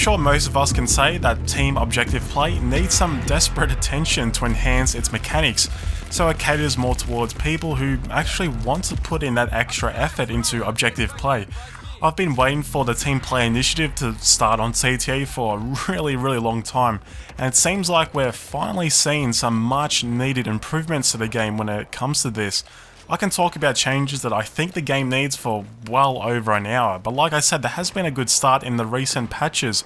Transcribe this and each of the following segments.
sure most of us can say that team objective play needs some desperate attention to enhance its mechanics, so it caters more towards people who actually want to put in that extra effort into objective play. I've been waiting for the team play initiative to start on CTE for a really long time, and it seems like we're finally seeing some much needed improvements to the game when it comes to this. I can talk about changes that I think the game needs for well over an hour, but like I said, there has been a good start in the recent patches.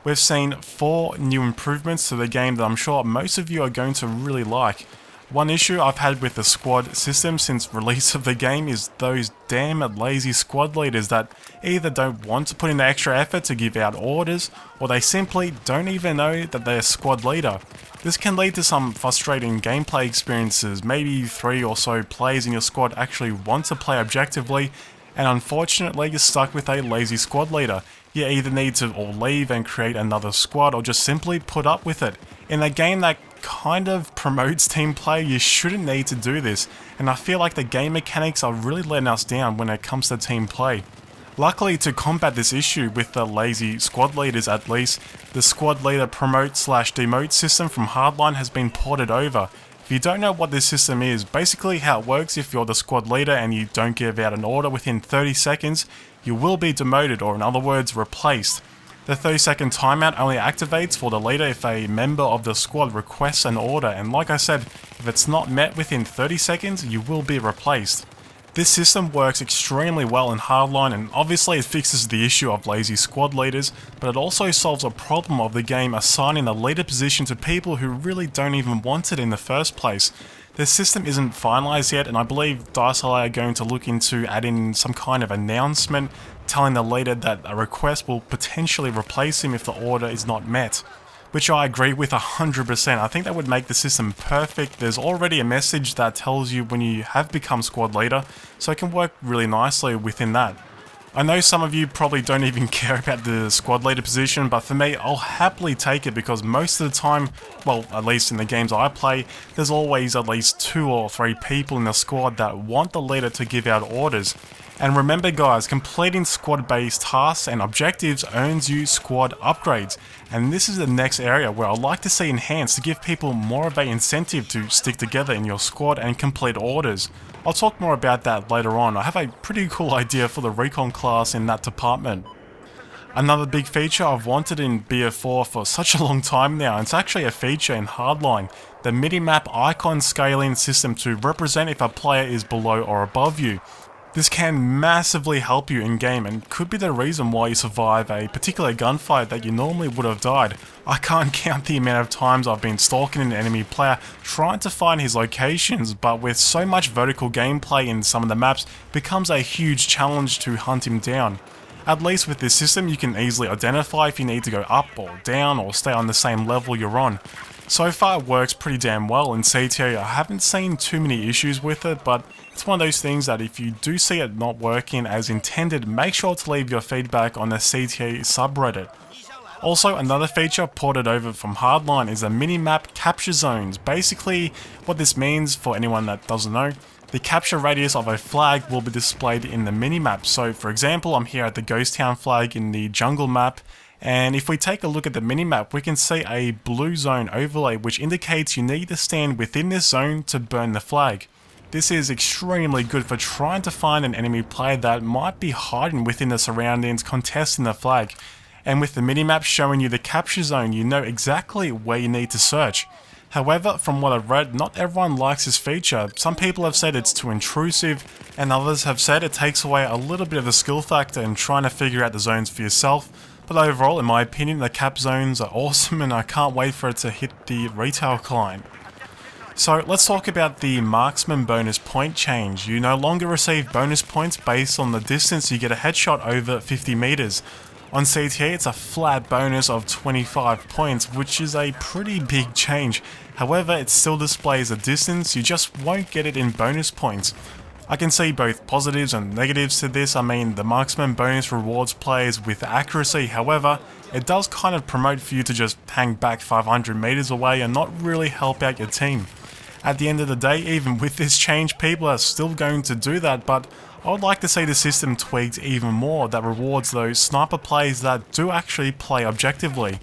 We've seen 4 new improvements to the game that I'm sure most of you are going to really like. One issue I've had with the squad system since release of the game is those damn lazy squad leaders that either don't want to put in the extra effort to give out orders, or they simply don't even know that they're a squad leader. This can lead to some frustrating gameplay experiences. Maybe 3 or so players in your squad actually want to play objectively, and unfortunately you're stuck with a lazy squad leader. You either need to all leave and create another squad, or just simply put up with it. In a game that kind of promotes team play, you shouldn't need to do this, and I feel like the game mechanics are really letting us down when it comes to team play. Luckily, to combat this issue with the lazy squad leaders at least, the squad leader promote/demote system from Hardline has been ported over. If you don't know what this system is, basically how it works: if you're the squad leader and you don't give out an order within 30 seconds, you will be demoted, or in other words, replaced. The 30-second timeout only activates for the leader if a member of the squad requests an order, and like I said, if it's not met within 30 seconds, you will be replaced. This system works extremely well in Hardline, and obviously it fixes the issue of lazy squad leaders, but it also solves a problem of the game assigning the leader position to people who really don't even want it in the first place. This system isn't finalized yet, and I believe Dxtory are going to look into adding some kind of announcement telling the leader that a request will potentially replace him if the order is not met. Which I agree with 100%. I think that would make the system perfect. There's already a message that tells you when you have become squad leader, so it can work really nicely within that. I know some of you probably don't even care about the squad leader position, but for me, I'll happily take it because most of the time, well, at least in the games I play, there's always at least 2 or 3 people in the squad that want the leader to give out orders. And remember guys, completing squad-based tasks and objectives earns you squad upgrades, and this is the next area where I'd like to see enhanced to give people more of an incentive to stick together in your squad and complete orders. I'll talk more about that later on. I have a pretty cool idea for the recon class in that department. Another big feature I've wanted in BF4 for such a long time now, and it's actually a feature in Hardline, the Minimap Icon Scaling system to represent if a player is below or above you. This can massively help you in game and could be the reason why you survive a particular gunfight that you normally would have died. I can't count the amount of times I've been stalking an enemy player trying to find his locations, but with so much vertical gameplay in some of the maps, it becomes a huge challenge to hunt him down. At least with this system you can easily identify if you need to go up or down or stay on the same level you're on. So far it works pretty damn well in CTE. I haven't seen too many issues with it, but it's one of those things that if you do see it not working as intended, make sure to leave your feedback on the CTE subreddit. Also, another feature ported over from Hardline is the Minimap Cap Zones. Basically, what this means, for anyone that doesn't know, the capture radius of a flag will be displayed in the minimap. So for example, I'm here at the Ghost Town flag in the jungle map, and if we take a look at the minimap, we can see a blue zone overlay which indicates you need to stand within this zone to burn the flag. This is extremely good for trying to find an enemy player that might be hiding within the surroundings contesting the flag. And with the minimap showing you the capture zone, you know exactly where you need to search. However, from what I've read, not everyone likes this feature. Some people have said it's too intrusive, and others have said it takes away a little bit of the skill factor in trying to figure out the zones for yourself. But overall, in my opinion, the cap zones are awesome and I can't wait for it to hit the retail client. So let's talk about the Marksman bonus point change. You no longer receive bonus points based on the distance you get a headshot over 50 meters. On CTE it's a flat bonus of 25 points, which is a pretty big change. However, it still displays a distance, you just won't get it in bonus points. I can see both positives and negatives to this. I mean, the Marksman bonus rewards players with accuracy, however, it does kind of promote for you to just hang back 500 meters away and not really help out your team. At the end of the day, even with this change, people are still going to do that, but I would like to see the system tweaked even more that rewards those sniper players that do actually play objectively.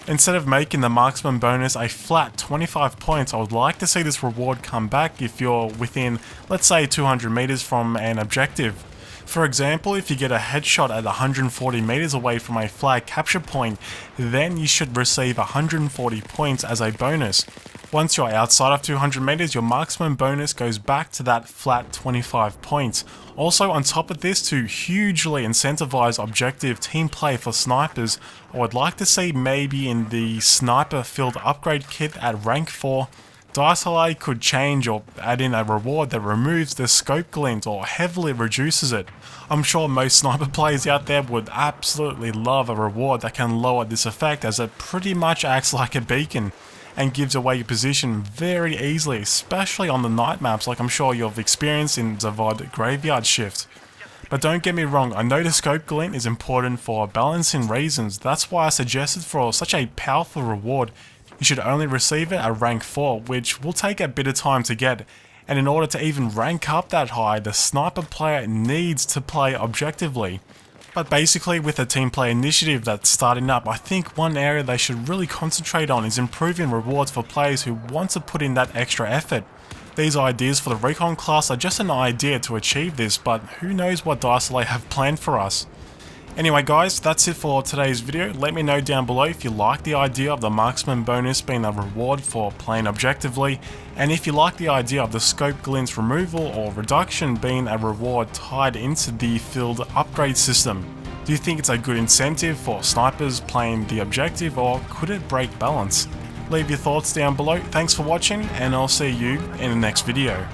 Instead of making the Marksman bonus a flat 25 points, I would like to see this reward come back if you're within, let's say, 200 meters from an objective. For example, if you get a headshot at 140 meters away from a flag capture point, then you should receive 140 points as a bonus. Once you're outside of 200 meters, your Marksman bonus goes back to that flat 25 points. Also, on top of this, to hugely incentivize objective team play for snipers, I would like to see maybe in the sniper field upgrade kit at rank 4, Dxtory could change or add in a reward that removes the scope glint or heavily reduces it. I'm sure most sniper players out there would absolutely love a reward that can lower this effect, as it pretty much acts like a beacon and gives away your position very easily, especially on the night maps like I'm sure you've experienced in Zavod Graveyard Shift. But don't get me wrong, I know the scope glint is important for balancing reasons. That's why I suggested for such a powerful reward, you should only receive it at rank 4, which will take a bit of time to get. And in order to even rank up that high, the sniper player needs to play objectively. But basically, with the team play initiative that's starting up, I think one area they should really concentrate on is improving rewards for players who want to put in that extra effort. These ideas for the recon class are just an idea to achieve this, but who knows what Dxtory have planned for us. Anyway guys, that's it for today's video. Let me know down below if you like the idea of the Marksman bonus being a reward for playing objectively, and if you like the idea of the scope glint removal or reduction being a reward tied into the field upgrade system. Do you think it's a good incentive for snipers playing the objective, or could it break balance? Leave your thoughts down below. Thanks for watching, and I'll see you in the next video.